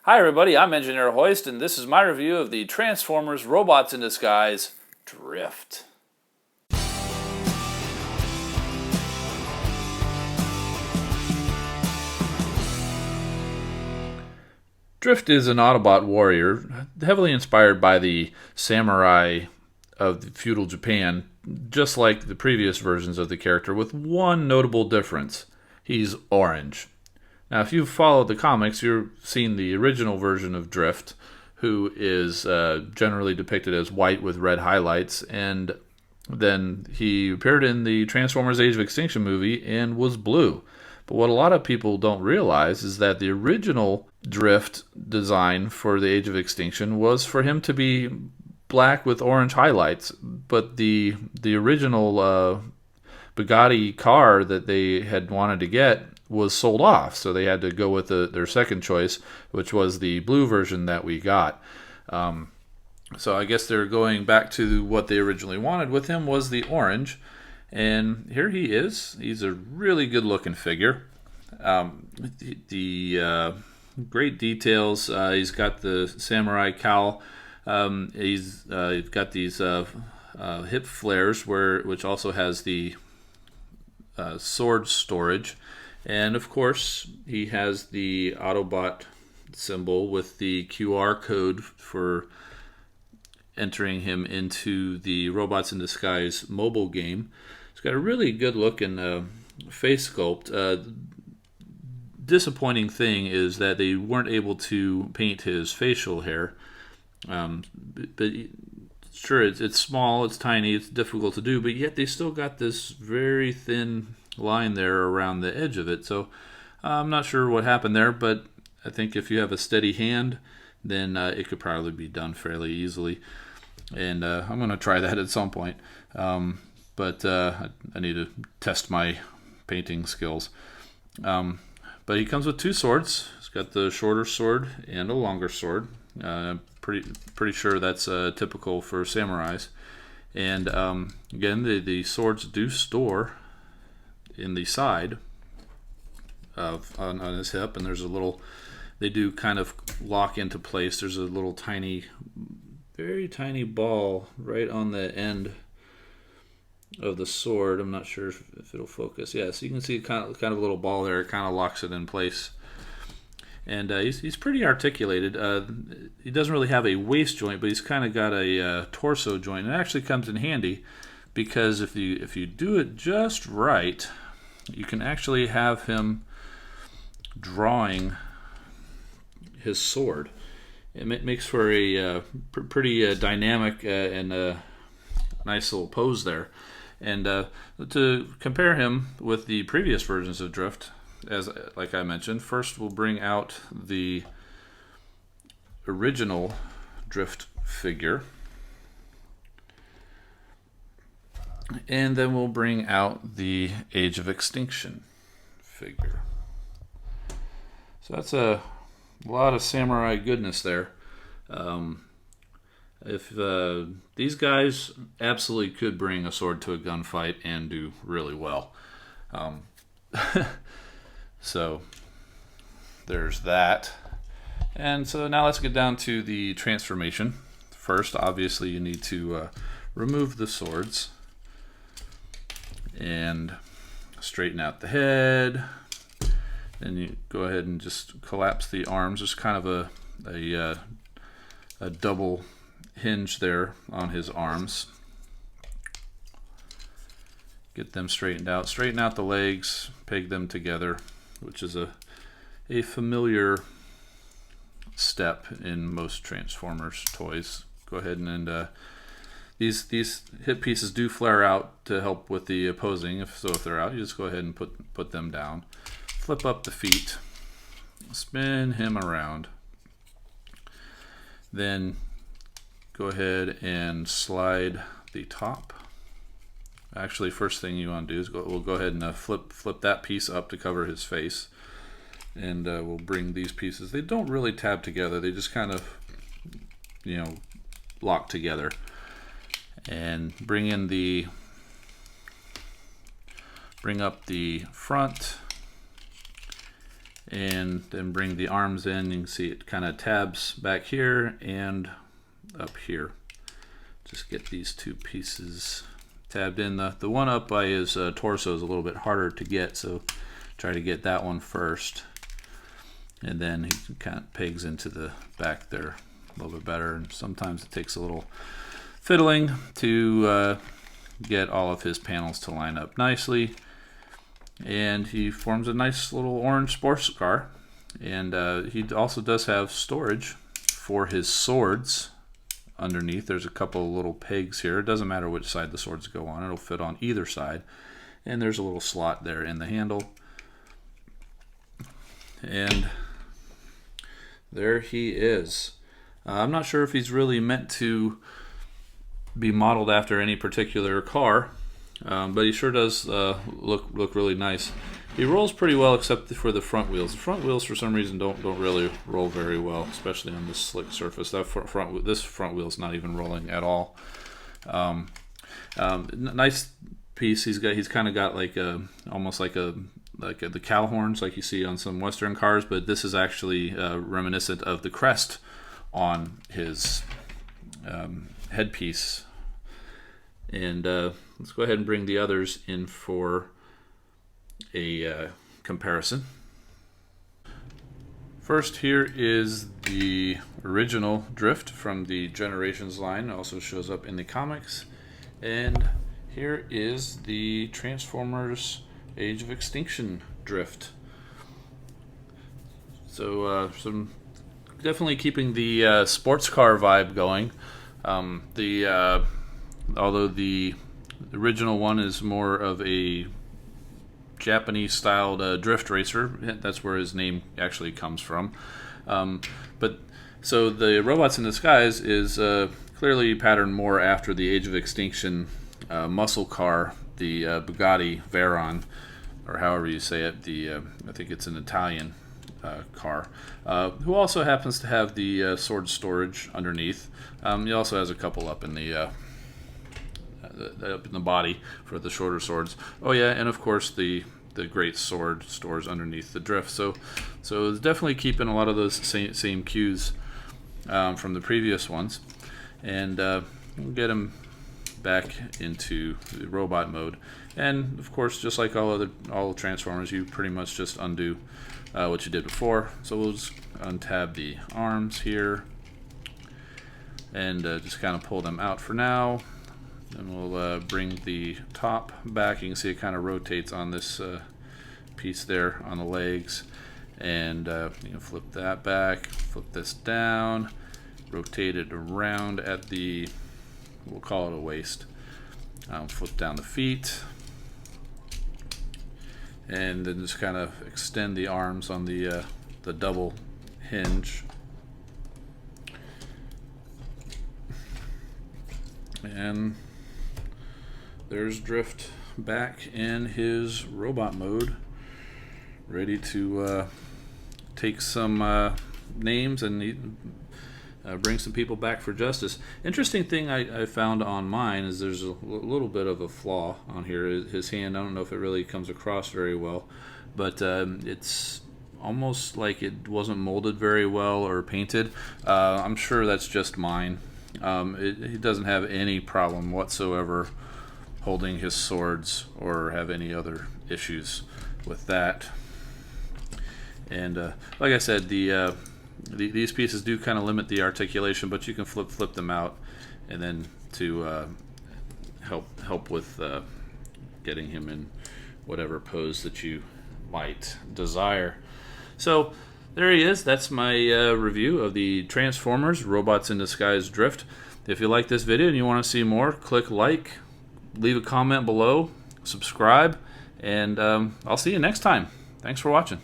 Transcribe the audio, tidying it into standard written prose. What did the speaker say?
Hi everybody, I'm Engineer Hoist, and this is my review of the Transformers Robots in Disguise Drift. Drift is an Autobot warrior, heavily inspired by the samurai of the feudal Japan, just like the previous versions of the character, with one notable difference. He's orange. Now, if you've followed the comics, you've seen the original version of Drift, who is generally depicted as white with red highlights, and then he appeared in the Transformers Age of Extinction movie and was blue. But what a lot of people don't realize is that the original Drift design for the Age of Extinction was for him to be black with orange highlights, but the original Bugatti car that they had wanted to get was sold off, so they had to go with their second choice, which was the blue version that we got. So I guess they're going back to what they originally wanted with him was the orange, and here he is. He's a really good-looking figure. The great details. He's got the samurai cowl. He's got these hip flares, which also has the sword storage. And of course, he has the Autobot symbol with the QR code for entering him into the Robots in Disguise mobile game. It's got a really good looking face sculpt. Disappointing thing is that they weren't able to paint his facial hair. But sure, it's small, it's tiny, it's difficult to do, but yet they still got this very thin line there around the edge of it. So I'm not sure what happened there, but I think if you have a steady hand, then it could probably be done fairly easily. And I'm going to try that at some point. But I need to test my painting skills. But he comes with two swords. He's got the shorter sword and a longer sword. Pretty sure that's typical for samurais. And again, the swords do store in the side on his hip, and there's a little, they do kind of lock into place. There's a little tiny, very tiny ball right on the end of the sword. I'm not sure if it'll focus. Yeah, so you can see kind of a little ball there. It kind of locks it in place. And he's pretty articulated. He doesn't really have a waist joint, but he's kind of got a torso joint. And it actually comes in handy because if you do it just right, you can actually have him drawing his sword. It makes for a pretty dynamic and nice little pose there. And to compare him with the previous versions of Drift, like I mentioned, first we'll bring out the original Drift figure. And then we'll bring out the Age of Extinction figure. So that's a lot of samurai goodness there. If these guys absolutely could bring a sword to a gunfight and do really well. So there's that. And so now let's get down to the transformation. First, obviously, you need to remove the swords and straighten out the head. Then you go ahead and just collapse the arms. There's kind of a double hinge there on his arms. Get them straightened out. Straighten out the legs, peg them together, which is a familiar step in most Transformers toys. Go ahead and these hip pieces do flare out to help with the opposing. If they're out, you just go ahead and put them down. Flip up the feet, spin him around. Then go ahead and slide the top. Actually, first thing you want to do is we'll go ahead and flip that piece up to cover his face. And we'll bring these pieces. They don't really tab together. They just kind of, lock together. And bring up the front and then bring the arms in. You can see it kind of tabs back here and up here. Just get these two pieces tabbed in. The one up by his torso is a little bit harder to get, so try to get that one first, and then he kind of pegs into the back there a little bit better. And sometimes it takes a little fiddling to get all of his panels to line up nicely. And he forms a nice little orange sports car. And he also does have storage for his swords underneath. There's a couple little pegs here. It doesn't matter which side the swords go on, it'll fit on either side. And there's a little slot there in the handle. And there he is. I'm not sure if he's really meant to be modeled after any particular car, but he sure does look really nice. He rolls pretty well, except for the front wheels. The front wheels, for some reason, don't really roll very well, especially on this slick surface. This front wheel's not even rolling at all. Nice piece. He's kind of got like almost like the cow horns like you see on some Western cars, but this is actually reminiscent of the crest on his headpiece. And let's go ahead and bring the others in for a comparison. First, here is the original Drift from the Generations line. It also shows up in the comics. And here is the Transformers Age of Extinction Drift. So some definitely keeping the sports car vibe going. Although the original one is more of a Japanese-styled drift racer, that's where his name actually comes from. But so the Robots in Disguise is clearly patterned more after the Age of Extinction muscle car, the Bugatti Veyron, or however you say it. I think it's an Italian car, who also happens to have the sword storage underneath. He also has a couple up in the body for the shorter swords. Oh yeah, and of course the great sword stores underneath the Drift. So it's definitely keeping a lot of those same cues from the previous ones, and we'll get him back into the robot mode. And of course, just like all Transformers, you pretty much just undo what you did before. So we'll just untab the arms here and just kind of pull them out for now. Then we'll bring the top back. You can see it kind of rotates on this piece there on the legs. And you can flip that back, flip this down, rotate it around at the, we'll call it a waist. Flip down the feet. And then just kind of extend the arms on the double hinge. And there's Drift back in his robot mode, ready to take some names and bring some people back for justice. Interesting thing I found on mine is there's a little bit of a flaw on here. His hand, I don't know if it really comes across very well, but it's almost like it wasn't molded very well or painted. I'm sure that's just mine. He doesn't have any problem whatsoever holding his swords or have any other issues with that. And like I said, these pieces do kind of limit the articulation, but you can flip them out, and then to help with getting him in whatever pose that you might desire. So there he is. That's my review of the Transformers Robots in Disguise Drift. If you like this video and you want to see more, click like, leave a comment below, subscribe, and I'll see you next time. Thanks for watching.